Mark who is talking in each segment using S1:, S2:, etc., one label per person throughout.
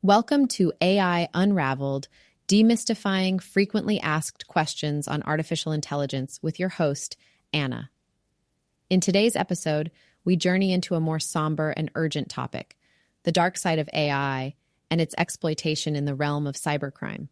S1: Welcome to AI Unraveled, demystifying frequently asked questions on artificial intelligence with your host, Anna. In today's episode, we journey into a more somber and urgent topic, the dark side of AI and its exploitation in the realm of cybercrime.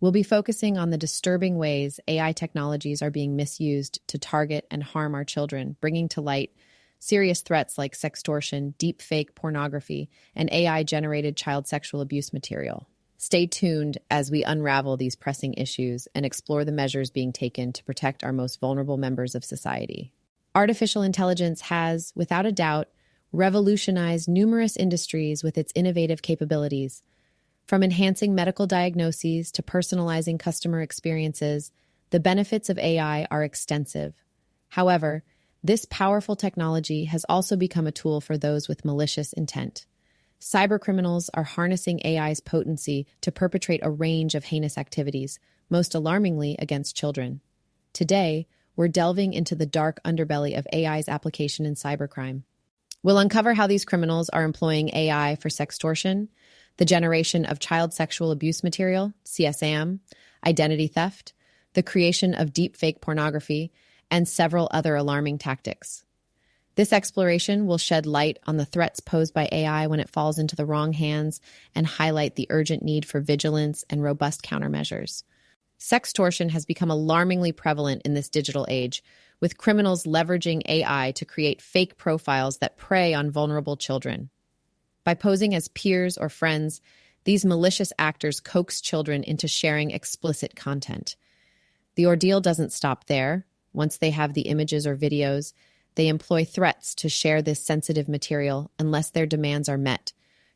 S1: We'll be focusing on the disturbing ways AI technologies are being misused to target and harm our children, bringing to light serious threats like sextortion, deepfake pornography, and AI-generated child sexual abuse material. Stay tuned as we unravel these pressing issues and explore the measures being taken to protect our most vulnerable members of society. Artificial intelligence has, without a doubt, revolutionized numerous industries with its innovative capabilities. From enhancing medical diagnoses to personalizing customer experiences, the benefits of AI are extensive. However, this powerful technology has also become a tool for those with malicious intent. Cybercriminals are harnessing AI's potency to perpetrate a range of heinous activities, most alarmingly against children. Today, we're delving into the dark underbelly of AI's application in cybercrime. We'll uncover how these criminals are employing AI for sextortion, the generation of child sexual abuse material, CSAM, identity theft, the creation of deepfake pornography, and several other alarming tactics. This exploration will shed light on the threats posed by AI when it falls into the wrong hands and highlight the urgent need for vigilance and robust countermeasures. Sextortion has become alarmingly prevalent in this digital age, with criminals leveraging AI to create fake profiles that prey on vulnerable children. By posing as peers or friends, these malicious actors coax children into sharing explicit content. The ordeal doesn't stop there. Once they have the images or videos, they employ threats to share this sensitive material unless their demands are met,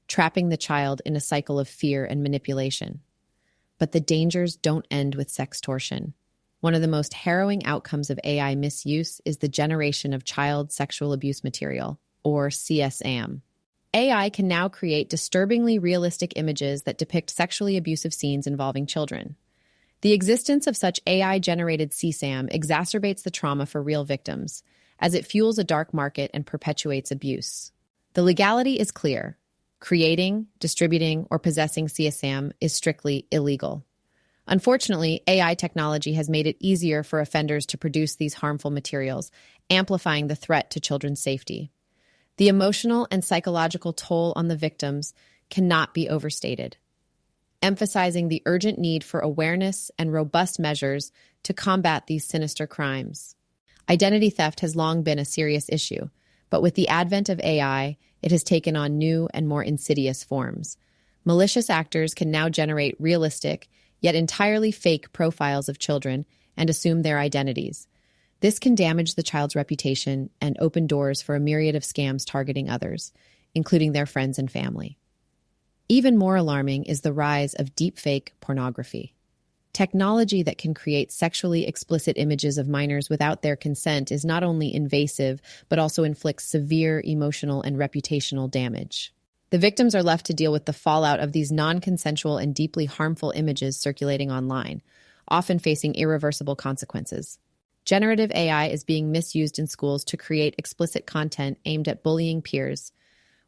S1: trapping the child in a cycle of fear and manipulation. But the dangers don't end with sextortion. One of the most harrowing outcomes of AI misuse is the generation of child sexual abuse material, or CSAM. AI can now create disturbingly realistic images that depict sexually abusive scenes involving children. The existence of such AI-generated CSAM exacerbates the trauma for real victims, as it fuels a dark market and perpetuates abuse. The legality is clear. Creating, distributing, or possessing CSAM is strictly illegal. Unfortunately, AI technology has made it easier for offenders to produce these harmful materials, amplifying the threat to children's safety. The emotional and psychological toll on the victims cannot be overstated, emphasizing the urgent need for awareness and robust measures to combat these sinister crimes. Identity theft has long been a serious issue, but with the advent of AI, it has taken on new and more insidious forms. Malicious actors can now generate realistic, yet entirely fake profiles of children and assume their identities. This can damage the child's reputation and open doors for a myriad of scams targeting others, including their friends and family. Even more alarming is the rise of deepfake pornography. Technology that can create sexually explicit images of minors without their consent is not only invasive, but also inflicts severe emotional and reputational damage. The victims are left to deal with the fallout of these non-consensual and deeply harmful images circulating online, often facing irreversible consequences. Generative AI is being misused in schools to create explicit content aimed at bullying peers,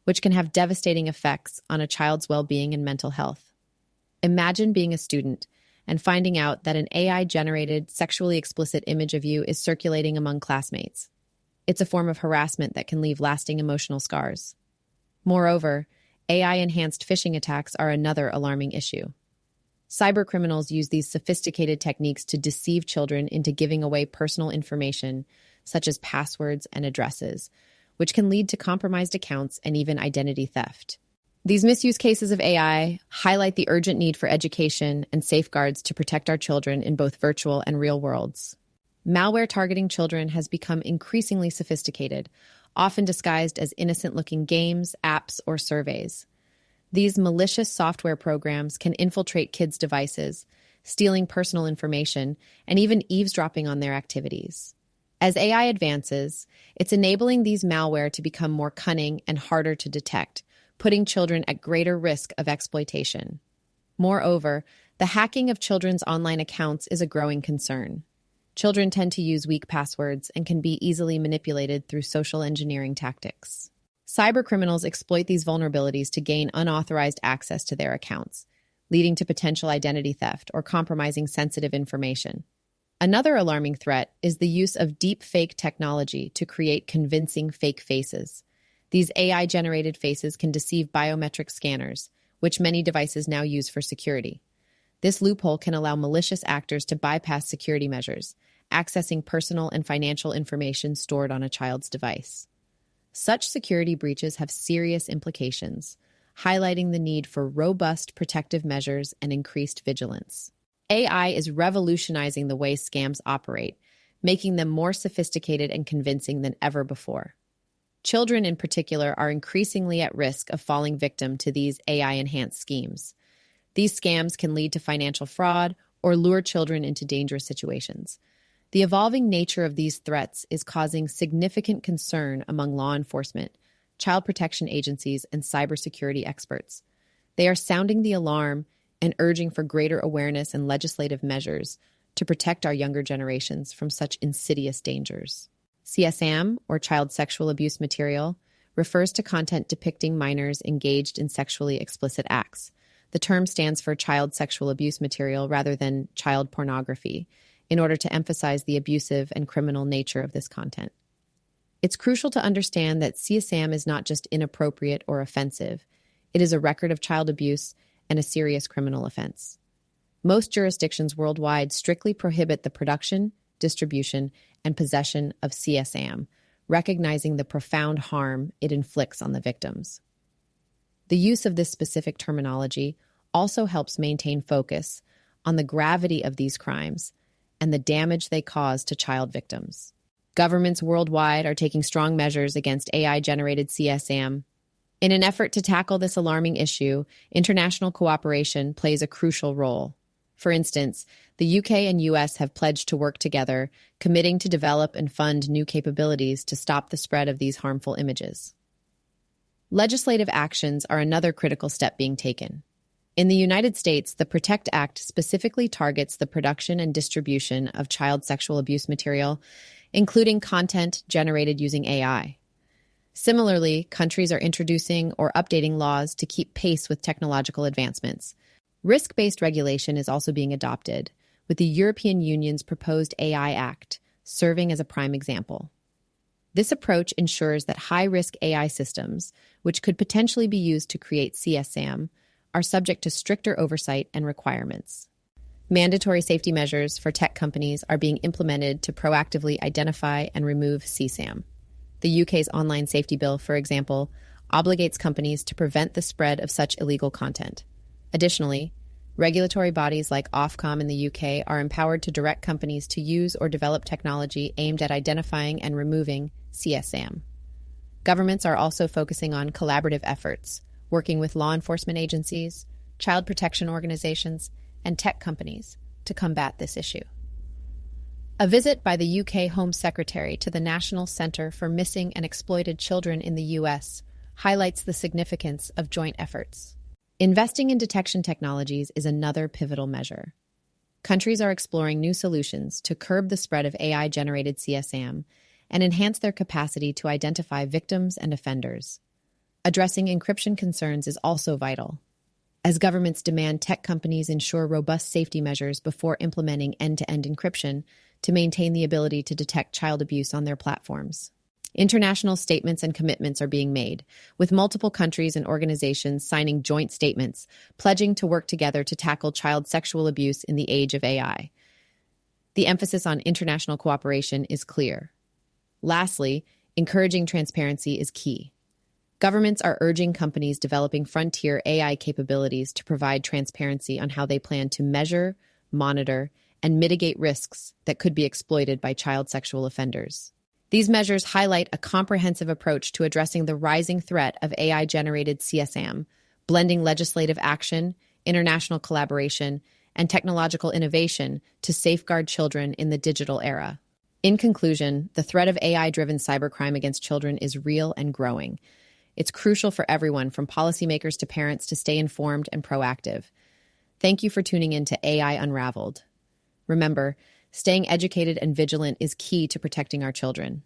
S1: which can have devastating effects on a child's well-being and mental health. Imagine being a student and finding out that an AI-generated, sexually explicit image of you is circulating among classmates. It's a form of harassment that can leave lasting emotional scars. Moreover, AI-enhanced phishing attacks are another alarming issue. Cybercriminals use these sophisticated techniques to deceive children into giving away personal information, such as passwords and addresses, which can lead to compromised accounts and even identity theft. These misuse cases of AI highlight the urgent need for education and safeguards to protect our children in both virtual and real worlds. Malware targeting children has become increasingly sophisticated, often disguised as innocent-looking games, apps, or surveys. These malicious software programs can infiltrate kids' devices, stealing personal information, and even eavesdropping on their activities. As AI advances, it's enabling these malware to become more cunning and harder to detect, putting children at greater risk of exploitation. Moreover, the hacking of children's online accounts is a growing concern. Children tend to use weak passwords and can be easily manipulated through social engineering tactics. Cybercriminals exploit these vulnerabilities to gain unauthorized access to their accounts, leading to potential identity theft or compromising sensitive information. Another alarming threat is the use of deep fake technology to create convincing fake faces. These AI-generated faces can deceive biometric scanners, which many devices now use for security. This loophole can allow malicious actors to bypass security measures, accessing personal and financial information stored on a child's device. Such security breaches have serious implications, highlighting the need for robust protective measures and increased vigilance. AI is revolutionizing the way scams operate, making them more sophisticated and convincing than ever before. Children in particular are increasingly at risk of falling victim to these AI-enhanced schemes. These scams can lead to financial fraud or lure children into dangerous situations. The evolving nature of these threats is causing significant concern among law enforcement, child protection agencies, and cybersecurity experts. They are sounding the alarm and urging for greater awareness and legislative measures to protect our younger generations from such insidious dangers. CSAM, or child sexual abuse material, refers to content depicting minors engaged in sexually explicit acts. The term stands for child sexual abuse material rather than child pornography, in order to emphasize the abusive and criminal nature of this content. It's crucial to understand that CSAM is not just inappropriate or offensive. It is a record of child abuse and a serious criminal offense. Most jurisdictions worldwide strictly prohibit the production, distribution, and possession of CSAM, recognizing the profound harm it inflicts on the victims. The use of this specific terminology also helps maintain focus on the gravity of these crimes and the damage they cause to child victims. Governments worldwide are taking strong measures against AI-generated CSAM. In an effort to tackle this alarming issue, international cooperation plays a crucial role. For instance, the UK and US have pledged to work together, committing to develop and fund new capabilities to stop the spread of these harmful images. Legislative actions are another critical step being taken. In the United States, the PROTECT Act specifically targets the production and distribution of child sexual abuse material, including content generated using AI. Similarly, countries are introducing or updating laws to keep pace with technological advancements. Risk-based regulation is also being adopted, with the European Union's proposed AI Act serving as a prime example. This approach ensures that high-risk AI systems, which could potentially be used to create CSAM, are subject to stricter oversight and requirements. Mandatory safety measures for tech companies are being implemented to proactively identify and remove CSAM. The UK's online safety bill, for example, obligates companies to prevent the spread of such illegal content. Additionally, regulatory bodies like Ofcom in the UK are empowered to direct companies to use or develop technology aimed at identifying and removing CSAM. Governments are also focusing on collaborative efforts, working with law enforcement agencies, child protection organizations, and tech companies to combat this issue. A visit by the UK Home Secretary to the National Center for Missing and Exploited Children in the US highlights the significance of joint efforts. Investing in detection technologies is another pivotal measure. Countries are exploring new solutions to curb the spread of AI-generated CSAM and enhance their capacity to identify victims and offenders. Addressing encryption concerns is also vital, as governments demand tech companies ensure robust safety measures before implementing end-to-end encryption to maintain the ability to detect child abuse on their platforms. International statements and commitments are being made, with multiple countries and organizations signing joint statements, pledging to work together to tackle child sexual abuse in the age of AI. The emphasis on international cooperation is clear. Lastly, encouraging transparency is key. Governments are urging companies developing frontier AI capabilities to provide transparency on how they plan to measure, monitor, and mitigate risks that could be exploited by child sexual offenders. These measures highlight a comprehensive approach to addressing the rising threat of AI-generated CSAM, blending legislative action, international collaboration, and technological innovation to safeguard children in the digital era. In conclusion, the threat of AI-driven cybercrime against children is real and growing. It's crucial for everyone, from policymakers to parents, to stay informed and proactive. Thank you for tuning in to AI Unraveled. Remember, staying educated and vigilant is key to protecting our children.